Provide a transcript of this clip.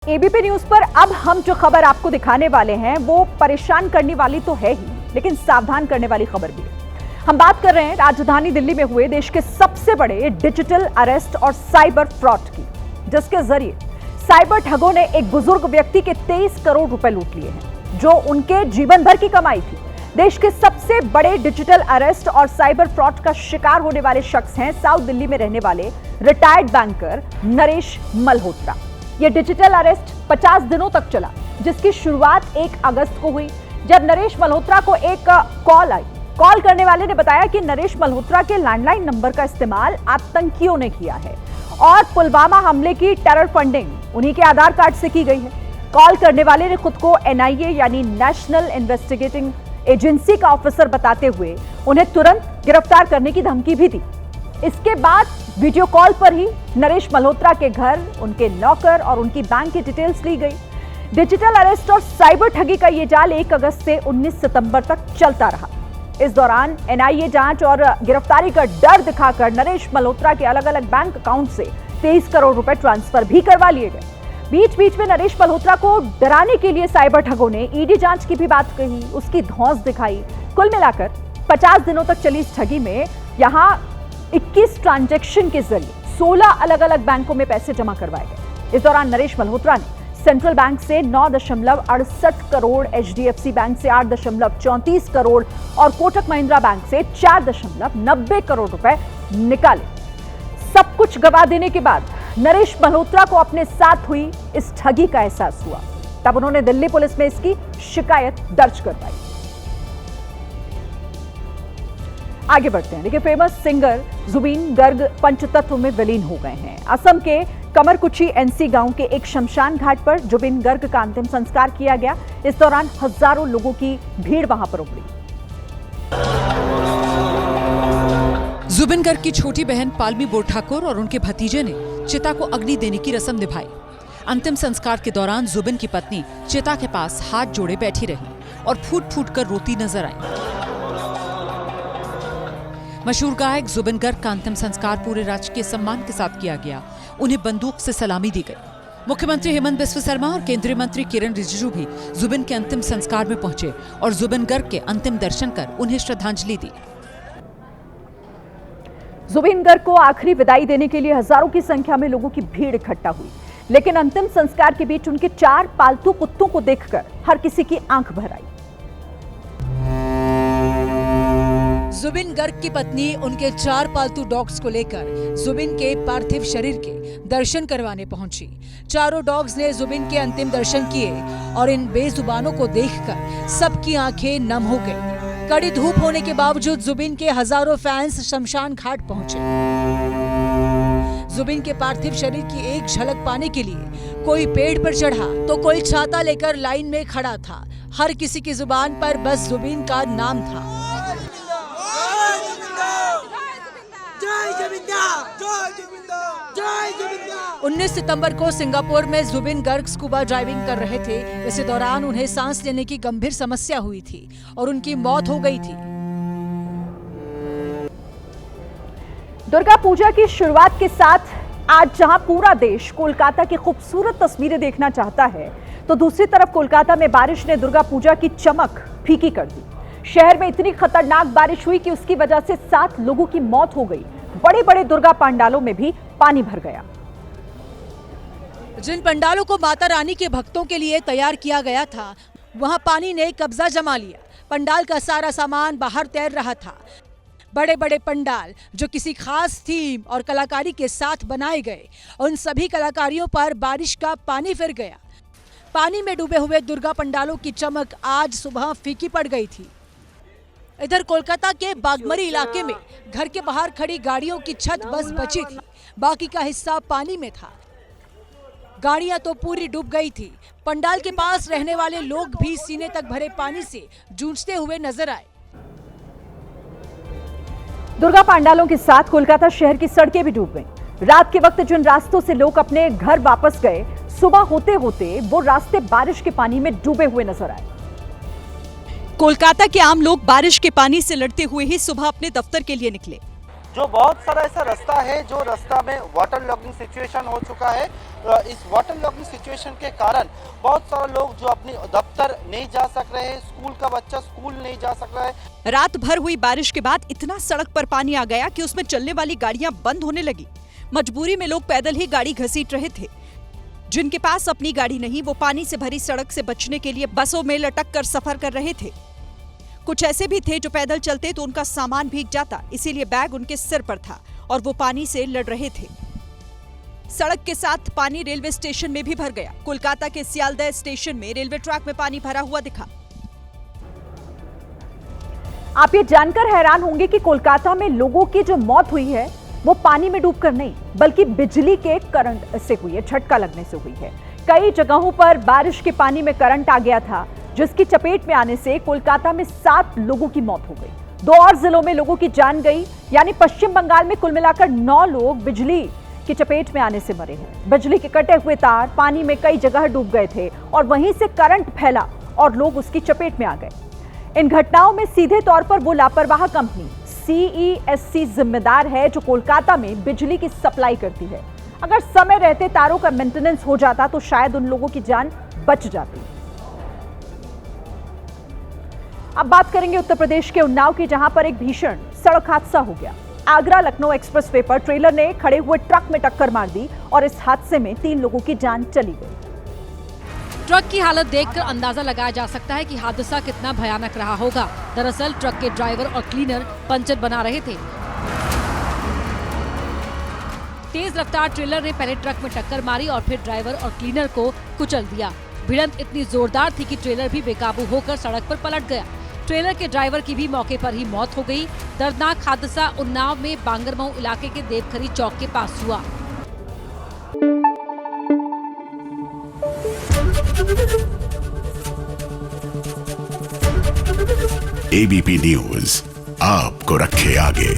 ABP news पर अब हम जो खबर आपको दिखाने वाले हैं वो परेशान करने वाली तो है ही, लेकिन सावधान करने वाली खबर भी है। हम बात कर रहे हैं राजधानी दिल्ली में हुए देश के सबसे बड़े डिजिटल अरेस्ट और साइबर फ्रॉड की, जिसके जरिए साइबर ठगों ने एक बुजुर्ग व्यक्ति के 23 करोड़ रुपए लूट लिए हैं, जो उनके जीवन भर की कमाई थी। देश के सबसे बड़े डिजिटल अरेस्ट और साइबर फ्रॉड का शिकार होने वाले शख्स हैं साउथ दिल्ली में रहने वाले रिटायर्ड बैंकर नरेश मल्होत्रा। ये डिजिटल अरेस्ट 50 दिनों तक चला, जिसकी शुरुआत 1 अगस्त को हुई, जब नरेश मल्होत्रा को एक कॉल आई। कॉल करने वाले ने बताया कि नरेश मल्होत्रा के लैंडलाइन नंबर का इस्तेमाल आतंकियों ने किया है और पुलवामा हमले की टेरर फंडिंग उन्हीं के आधार कार्ड से की गई है। कॉल करने वाले ने खुद को एनआईए यानी नेशनल इन्वेस्टिगेटिंग एजेंसी का ऑफिसर बताते हुए उन्हें तुरंत गिरफ्तार करने की धमकी भी दी। इसके बाद वीडियो कॉल पर ही नरेश मल्होत्रा के घर, उनके लॉकर और उनकी बैंक की डिटेल्स ली गई। डिजिटल अरेस्ट और साइबर ठगी का यह जाल 1 अगस्त से 19 सितंबर तक चलता रहा। इस दौरान एनआईए जांच और गिरफ्तारी का डर दिखाकर नरेश मल्होत्रा के अलग अलग बैंक अकाउंट से 23 करोड़ रुपए ट्रांसफर भी करवा लिए गए। बीच बीच में नरेश मल्होत्रा को डराने के लिए साइबर ठगों ने ईडी जांच की भी बात कही, उसकी धौंस दिखाई। कुल मिलाकर 50 दिनों तक चली इस ठगी में यहां 21 ट्रांजैक्शन के जरिए 16 अलग अलग बैंकों में पैसे जमा करवाए गए। इस दौरान नरेश मल्होत्रा ने सेंट्रल बैंक से 9.68 करोड़, एचडीएफसी बैंक से 8.34 करोड़ और कोटक महिंद्रा बैंक से 4.90 करोड़ रुपए निकाले। सब कुछ गवा देने के बाद नरेश मल्होत्रा को अपने साथ हुई इस ठगी का एहसास हुआ। तब उन्होंने दिल्ली पुलिस में इसकी शिकायत दर्ज करवाई। आगे बढ़ते हैं। देखिए, फेमस सिंगर जुबिन गर्ग पंचतत्व में विलीन हो गए हैं। असम के कमरकुची एनसी गांव के एक शमशान घाट पर जुबिन गर्ग का अंतिम संस्कार किया गया। इस दौरान हजारों लोगों की भीड़ वहां पर उमड़ी। जुबिन गर्ग की छोटी बहन पालमी बोरठाकुर और उनके भतीजे ने चिता को अग्नि देने की रस्म निभाई। अंतिम संस्कार के दौरान जुबिन की पत्नी चिता के पास हाथ जोड़े बैठी रही और फूट फूट कर रोती नजर आई। मशहूर गायक जुबिन गर्ग का अंतिम संस्कार पूरे राजकीय सम्मान के साथ किया गया। उन्हें बंदूक से सलामी दी गई। मुख्यमंत्री हेमंत बिस्वा शर्मा और केंद्रीय मंत्री किरण रिजिजू भी जुबिन के अंतिम संस्कार में पहुंचे और जुबिन गर्ग के अंतिम दर्शन कर उन्हें श्रद्धांजलि दी। जुबिन गर्ग को आखिरी विदाई देने के लिए हजारों की संख्या में लोगों की भीड़ इकट्ठा हुई, लेकिन अंतिम संस्कार के बीच उनके 4 पालतू कुत्तों को देखकर हर किसी की आंख भर आई। जुबिन गर्ग की पत्नी उनके 4 पालतू डॉग्स को लेकर जुबिन के पार्थिव शरीर के दर्शन करवाने पहुंची। चारों डॉग्स ने जुबिन के अंतिम दर्शन किए और इन बेजुबानों को देखकर सबकी आंखें नम हो गईं। कड़ी धूप होने के बावजूद जुबिन के हजारों फैंस शमशान घाट पहुंचे। जुबिन के पार्थिव शरीर की एक झलक पाने के लिए कोई पेड़ पर चढ़ा तो कोई छाता लेकर लाइन में खड़ा था। हर किसी की जुबान पर बस जुबिन का नाम था। 19 सितंबर को सिंगापुर में जुबिन गर्ग स्कूबा ड्राइविंग कर रहे थे। इसी दौरान उन्हें सांस लेने की गंभीर समस्या हुई थी और उनकी मौत हो गई थी। दुर्गा पूजा की शुरुआत के साथ आज जहां पूरा देश कोलकाता की खूबसूरत तस्वीरें देखना चाहता है, तो दूसरी तरफ कोलकाता में बारिश ने दुर्गा पूजा की चमक फीकी कर दी। शहर में इतनी खतरनाक बारिश हुई कि उसकी वजह से 7 लोगों की मौत हो गई। बड़े बड़े दुर्गा पंडालों में भी पानी भर गया। जिन पंडालों को माता रानी के भक्तों के लिए तैयार किया गया था, वहां पानी ने कब्जा जमा लिया। पंडाल का सारा सामान बाहर तैर रहा था। बड़े बड़े पंडाल जो किसी खास थीम और कलाकारी के साथ बनाए गए, उन सभी कलाकारियों पर बारिश का पानी फिर गया। पानी में डूबे हुए दुर्गा पंडालों की चमक आज सुबह फीकी पड़ गई थी। इधर कोलकाता के बागमरी इलाके में घर के बाहर खड़ी गाड़ियों की छत बस बची थी, बाकी का हिस्सा पानी में था। गाड़ियां तो पूरी डूब गई थी। पंडाल के पास रहने वाले लोग भी सीने तक भरे पानी से जूझते हुए नजर आए। दुर्गा पंडालों के साथ कोलकाता शहर की सड़कें भी डूब गईं। रात के वक्त जिन रास्तों से लोग अपने घर वापस गए, सुबह होते होते वो रास्ते बारिश के पानी में डूबे हुए नजर आए। कोलकाता के आम लोग बारिश के पानी से लड़ते हुए ही सुबह अपने दफ्तर के लिए निकले। जो बहुत सारा ऐसा रास्ता है जो रास्ता में वाटर लॉगिंग सिचुएशन हो चुका है। इस वाटर लॉगिंग सिचुएशन के कारण बहुत सारे लोग जो अपनी दफ्तर नहीं जा सक रहे हैं, स्कूल का बच्चा स्कूल नहीं जा सक रहा है। रात भर हुई बारिश के बाद इतना सड़क पर पानी आ गया कि उसमें चलने वाली गाड़ियां बंद होने लगी। मजबूरी में लोग पैदल ही गाड़ी घसीट रहे थे। जिनके पास अपनी गाड़ी नहीं, वो पानी से भरी सड़क से बचने के लिए बसों में लटक कर सफर कर रहे थे। कुछ ऐसे भी थे जो पैदल चलते तो उनका सामान भीग जाता, इसीलिए बैग उनके सिर पर था और वो पानी से लड़ रहे थे। सड़क के साथ पानी रेलवे स्टेशन में भी भर गया। कोलकाता के सियालदह स्टेशन में रेलवे ट्रैक में पानी भरा हुआ दिखा। आप ये जानकर हैरान होंगे कि कोलकाता में लोगों की जो मौत हुई है वो पानी में डूबकर नहीं, बल्कि बिजली के करंट से हुई है, झटका लगने से हुई है। कई जगहों पर बारिश के पानी में करंट आ गया था, जिसकी चपेट में आने से कोलकाता में 7 लोगों की मौत हो गई। 2 और जिलों में लोगों की जान गई, यानी पश्चिम बंगाल में कुल मिलाकर 9 लोग बिजली की चपेट में आने से मरे हैं। बिजली के कटे हुए तार पानी में कई जगह डूब गए थे और वहीं से करंट फैला और लोग उसकी चपेट में आ गए। इन घटनाओं में सीधे तौर पर वो लापरवाह कंपनी CESC जिम्मेदार है जो कोलकाता में बिजली की सप्लाई करती है। अगर समय रहते तारों का मेंटेनेंस हो जाता तो शायद उन लोगों की जान बच जाती। अब बात करेंगे उत्तर प्रदेश के उन्नाव की, जहां पर एक भीषण सड़क हादसा हो गया। आगरा लखनऊ एक्सप्रेसवे पर ट्रेलर ने खड़े हुए ट्रक में टक्कर मार दी और इस हादसे में 3 लोगों की जान चली गई। ट्रक की हालत देखकर अंदाजा लगाया जा सकता है कि हादसा कितना भयानक रहा होगा। दरअसल ट्रक के ड्राइवर और क्लीनर पंचर बना रहे थे। तेज रफ्तार ट्रेलर ने पहले ट्रक में टक्कर मारी और फिर ड्राइवर और क्लीनर को कुचल दिया। भिड़ंत इतनी जोरदार थी कि ट्रेलर भी बेकाबू होकर सड़क पर पलट गया। ट्रेलर के ड्राइवर की भी मौके पर ही मौत हो गई। दर्दनाक हादसा उन्नाव में बांगरमऊ इलाके के देवखरी चौक के पास हुआ। ABP न्यूज आपको रखे आगे।